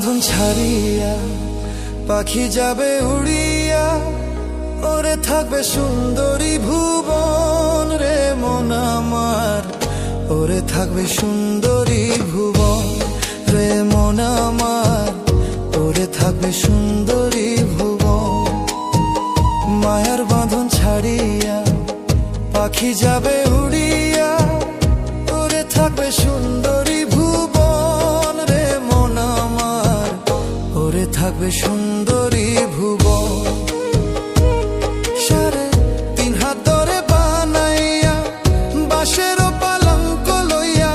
বাঁধন ছাড়িয়া পাখি যাবে উড়িয়া, ওরে থাকবে সুন্দরী ভুবন রে মন আমার, ওরে থাকবে সুন্দরী ভুবন রে মন আমার, ওরে থাকবে সুন্দরী ভুবন। মায়ার বাঁধন ছাড়িয়া পাখি যাবে উড়িয়া, ওরে থাকবে সুন্দরী ভুবন রে মন আমার, ওরে থাকবে সুন্দরী ভুবন। সাড়ে তিন হাত ধরে বানাইয়া বাঁশের পালঙ্ক লইয়া,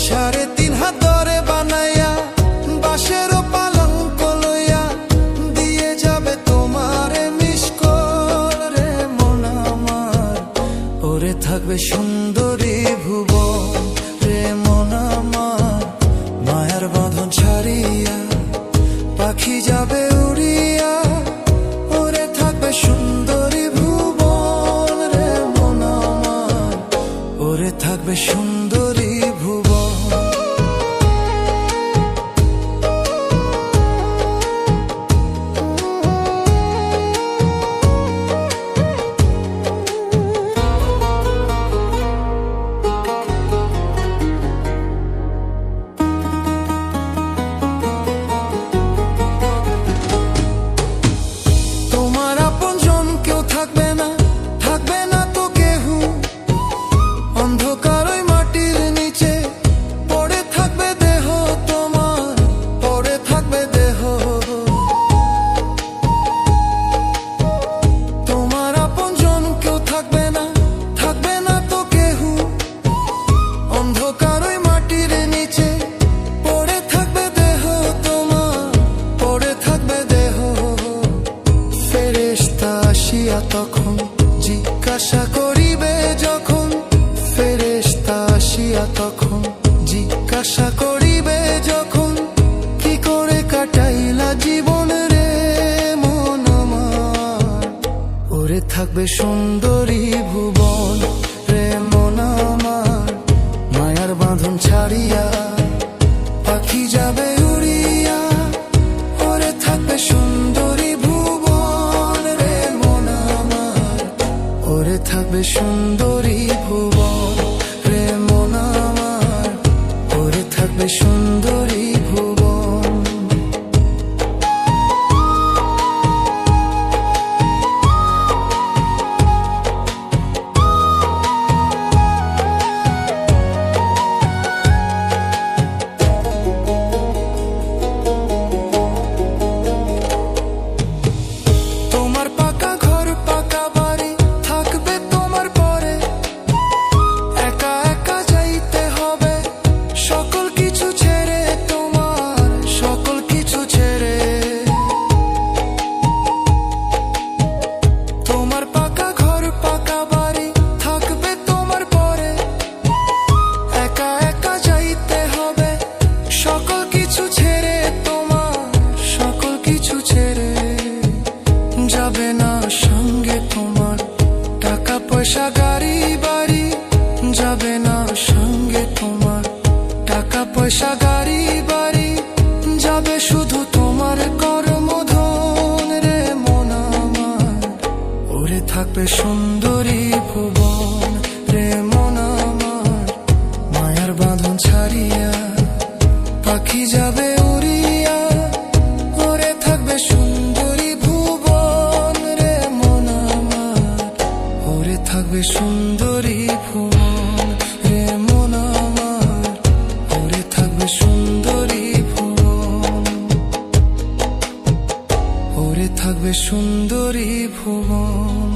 সাড়ে তিন হাত ধরে বানাইয়া বাঁশের পালঙ্ক লইয়া, দিয়ে যাবে তোমার মিষ্কল রে মন আমার, ওরে থাকবে সুন্দরী ভুবন রে মন আমার। মায়ার বাঁধন ছাড়িয়া পাখি যাবে উড়িয়া, ওরে থাকবে সুন্দরী ভুবন রে মন আমার, ওরে থাকবে সুন্দরী ভুবন। তখন জিজ্ঞাসা করিবে যখন, ফেরেশতা আসিয়া তখন জিজ্ঞাসা করিবে যখন, কি করে কাটাইলা জীবন রে মন আমার, ওরে থাকবে সুন্দরী ভুবন রে মন আমার। মায়ার বাঁধন ছাড়িয়া পাখি যাবে উড়িয়া, ওরে থাকবে সুন্দরী ভুবন রে মন আমার, ওরে থাকবে সুন্দরী ভুবন রে মন আমার, ওরে থাকবে সুন্দরী ভুবন। যাবে না সঙ্গে তোমার টাকা পয়সা গাড়ি বাড়ি, যাবে না সঙ্গে তোমার টাকা পয়সা গাড়ি বাড়ি, যাবে শুধু তোমার কর্মধন রে মন আমার, ওরে থাকবে সুন্দরী ভুবন রে মন আমার। মায়ার বাঁধন ছাড়িয়া পাখি যাবে উড়িয়া, ওরে থাকবে সুন্দরী ভুবন রে মন আমার, ওরে থাকবে সুন্দরী ভুবন রে মন আমার, ওরে থাকবে সুন্দরী ভুবন, ওরে থাকবে সুন্দরী ভুবন।